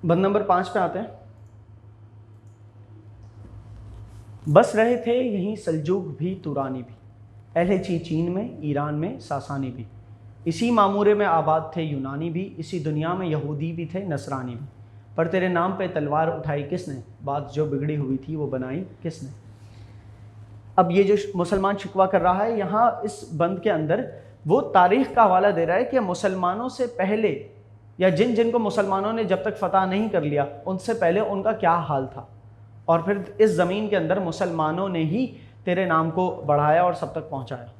बंद नंबर 5 पे आते हैं। बस रहे थे यहीं सल्जूक भी तुरानी भी, अहले चीन में ईरान में सासानी भी, इसी मामूरे में आबाद थे यूनानी भी, इसी दुनिया में यहूदी भी थे नसरानी भी, पर तेरे नाम पे तलवार उठाई किसने, बात जो बिगड़ी हुई थी वो बनाई किसने। अब ये जो मुसलमान शिकवा कर रहा है यहाँ इस बंद के अंदर, वो तारीख़ का हवाला दे रहा है कि मुसलमानों से पहले या जिन जिनको मुसलमानों ने जब तक फ़तह नहीं कर लिया उनसे पहले उनका क्या हाल था, और फिर इस ज़मीन के अंदर मुसलमानों ने ही तेरे नाम को बढ़ाया और सब तक पहुँचाया।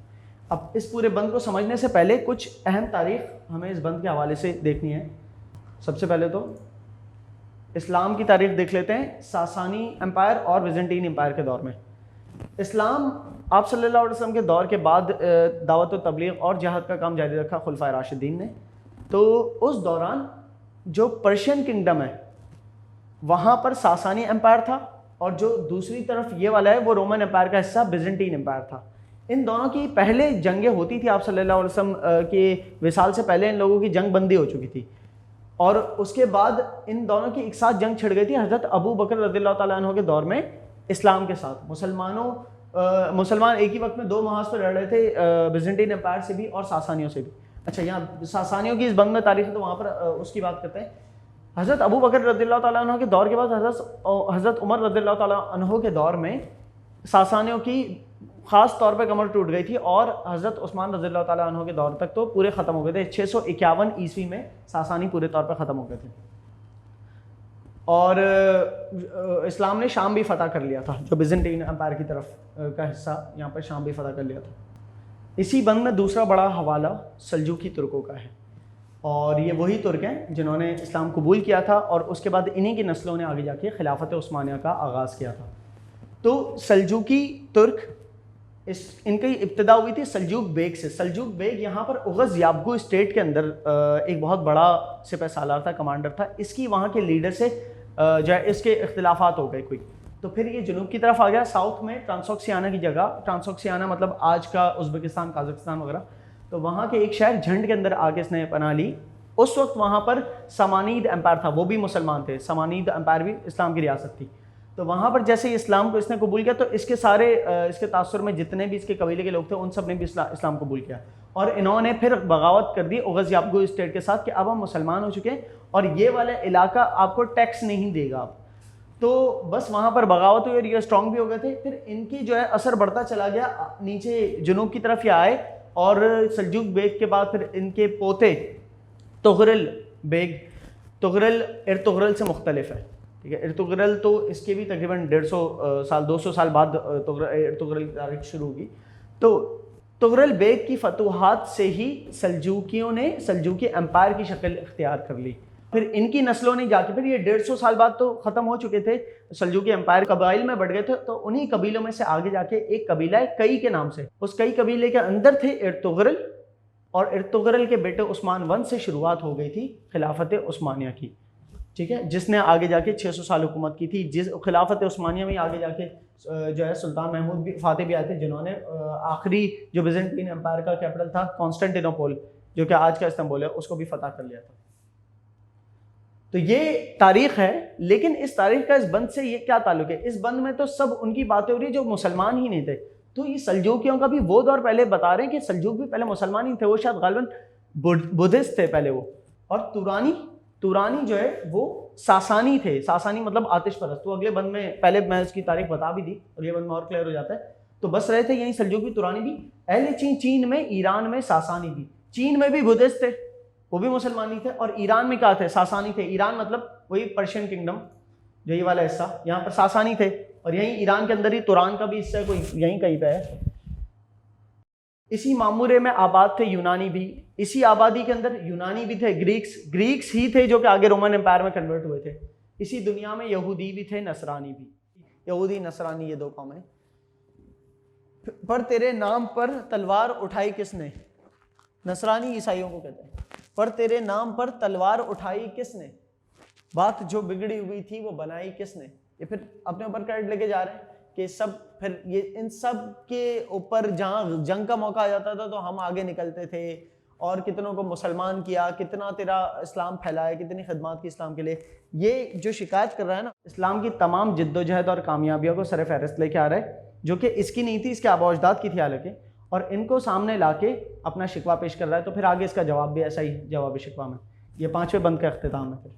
अब इस पूरे बंद को समझने से पहले कुछ अहम तारीख़ हमें इस बंद के हवाले से देखनी है। सबसे पहले तो इस्लाम की तारीख़ देख लेते हैं, सासानी एम्पायर और विजेंटीन एम्पायर के दौर में। इस्लाम आप सल्लल्लाहु अलैहि वसल्लम के दौर के बाद दावत व तबलीग और जिहाद का काम जारी रखा खुलफाए राशिदीन ने। तो उस दौरान जो पर्शियन किंगडम है वहाँ पर सासानी एम्पायर था, और जो दूसरी तरफ ये वाला है वो रोमन एम्पायर का हिस्सा बिजेंटीन एम्पायर था। इन दोनों की पहले जंगें होती थी, आप सल्लल्लाहु अलैहि वसल्लम के विसाल से पहले इन लोगों की जंग बंदी हो चुकी थी, और उसके बाद इन दोनों की एक साथ जंग छिड़ गई थी हज़रत अबू बकर रज़ियल्लाहु ताला अन्हु के दौर में इस्लाम के साथ। मुसलमान एक ही वक्त में दो महाज पर लड़ रहे थे, बिजेंटीन एम्पायर से भी और सासानियों से भी। अच्छा, यहाँ सासानियों की इस बंद में तारीख है तो वहाँ पर उसकी बात करते हैं। हज़रत अबू बकर रज़ियल्लाहु ताला अन्हु के दौर के बाद हज़रत उमर रज़ियल्लाहु ताला अन्हु के दौर में सासानियों की ख़ास तौर पे कमर टूट गई थी, और हज़रत उस्मान रज़ियल्लाहु ताला अन्हु के दौर तक तो पूरे ख़त्म हो गए थे। 651 ईस्वी में सासानी पूरे तौर पे ख़त्म हो गए थे, और इस्लाम ने शाम भी फ़तह कर लिया था, जो बिजेंटीन एम्पायर की तरफ का हिस्सा, यहाँ पर शाम भी फ़तह कर लिया था। इसी बंद में दूसरा बड़ा हवाला सल्जूकी तुर्कों का है, और ये वही तुर्क हैं जिन्होंने इस्लाम कबूल किया था, और उसके बाद इन्हीं की नस्लों ने आगे जाके खिलाफत उस्मानिया का आगाज़ किया था। तो सल्जूकी तुर्क इनकी इब्तिदा हुई थी सल्जूक बेग से। सल्जूक बेग यहाँ पर उगज़ याबगू स्टेट के अंदर एक बहुत बड़ा सिपह सालार था, कमांडर था। इसकी वहाँ के लीडर से जो है इसके इख्तिलाफात हो गए कोई, तो फिर ये जुनूब की तरफ आ गया। साउथ में ट्रांसोक्सियाना की जगह, ट्रांसोक्सियाना मतलब आज का उज़्बेकिस्तान, काज़ाकिस्तान वगैरह, तो वहाँ के एक शहर झंड के अंदर आके इसने पनाह ली। उस वक्त वहाँ पर समानीद एम्पायर था, वो भी मुसलमान थे। समानीद एम्पायर भी इस्लाम की रियासत थी। तो वहाँ पर जैसे इस्लाम को इसने कबूल किया तो इसके सारे इसके तासुर में जितने भी इसके कबीले के लोग थे उन सब ने भी इस्लाम कबूल किया, और इन्होंने फिर बगावत कर दी उगज़ याबगू स्टेट के साथ कि अब हम मुसलमान हो चुके हैं और ये वाला इलाका आपको टैक्स नहीं देगा अब। तो बस वहाँ पर बगावत हुई और ये स्ट्रॉन्ग भी हो गए थे। फिर इनकी जो है असर बढ़ता चला गया, नीचे जुनूब की तरफ ये आए, और सल्जूक बेग के बाद फिर इनके पोते तुगरल बेग, तुगरल इर्तुगरल से मुख्तलिफ है, ठीक है। इर्तुगरल तो इसके भी तकरीबन 150 साल 200 साल बाद इर्तुगरल की तारीख शुरू होगी। तो तुगरल बेग की फतूहात से ही सल्जूकियों ने सल्जूकी एम्पायर की शक्ल इख्तियार कर ली। फिर इनकी नस्लों ने जाके, फिर ये 150 साल बाद तो ख़त्म हो चुके थे, सल्जूकी एम्पायर कबाइल में बढ़ गए थे, तो उन्हीं कबीलों में से आगे जाके एक कबीला है कई के नाम से, उस कई कबीले के अंदर थे इर्तुगरल, और इर्तुगरल के बेटे उस्मान वन से शुरुआत हो गई थी खिलाफत उस्मानिया की, ठीक है, जिसने आगे जाके 600 साल हुकूमत की थी। जिस खिलाफत उस्मानिया में आगे जाके जो है सुल्तान महमूद भी फातिह भी आए थे, जिन्होंने आखिरी जो बिजेंटीन एम्पायर का कैपिटल था कॉन्स्टेंटिनोपल, जो कि आज का इस्तांबुल है, उसको भी फतह कर लिया था। तो ये तारीख है, लेकिन इस तारीख का इस बंद से ये क्या ताल्लुक है? इस बंद में तो सब उनकी बातें हो रही है जो मुसलमान ही नहीं थे। तो ये सल्जूकियों का भी वो दौर पहले बता रहे हैं कि सल्जूक भी पहले मुसलमान ही थे, वो शायद गालिबन बुद्धिस्ट थे पहले वो। और तुरानी जो है वो सासानी थे। सासानी मतलब आतिश परस्त। तो अगले बंद में पहले मैं इसकी तारीख बता भी दी, अगले बंद में और क्लियर हो जाता है। तो बस रहे थे यहीं सल्जूक भी, तुरानी भी, अहले चीन में, ईरान में सासानी भी। चीन में भी बुद्धिस्ट थे, वो भी मुसलमानी थे, और ईरान में क्या थे? सासानी थे। ईरान मतलब वही पर्शियन किंगडम, जो ये वाला हिस्सा, यहाँ पर सासानी थे, और यहीं ईरान के अंदर ही तुरान का भी हिस्सा कोई यहीं कहीं पे है। इसी मामूरे में आबाद थे यूनानी भी, इसी आबादी के अंदर यूनानी भी थे, ग्रीक्स ही थे जो कि आगे रोमन एम्पायर में कन्वर्ट हुए थे। इसी दुनिया में यहूदी भी थे, नसरानी भी। यहूदी नसरानी ये दो कौमें। पर तेरे नाम पर तलवार उठाई किसने? नसरानी ईसाइयों को कहते हैं। पर तेरे नाम पर तलवार उठाई किसने? बात जो बिगड़ी हुई थी वो बनाई किसने? ये फिर अपने ऊपर क्रेडिट लेके जा रहे हैं कि सब, फिर ये इन सब के ऊपर जहाँ जंग का मौका आ जाता था तो हम आगे निकलते थे, और कितनों को मुसलमान किया, कितना तेरा इस्लाम फैलाया, कितनी खिदमत की इस्लाम के लिए। ये जो शिकायत कर रहा है ना, इस्लाम की तमाम जिद्दोजहद और कामयाबियों को सर फहरिस्त लेके आ रहा है, जो कि इसकी नहीं थी, इसके आबा अजदाद की थी हालांकि, और इनको सामने लाके अपना शिकवा पेश कर रहा है। तो फिर आगे इसका जवाब भी ऐसा ही जवाब शिकवा में, ये 5वें बंद का अख्तिताम है फिर।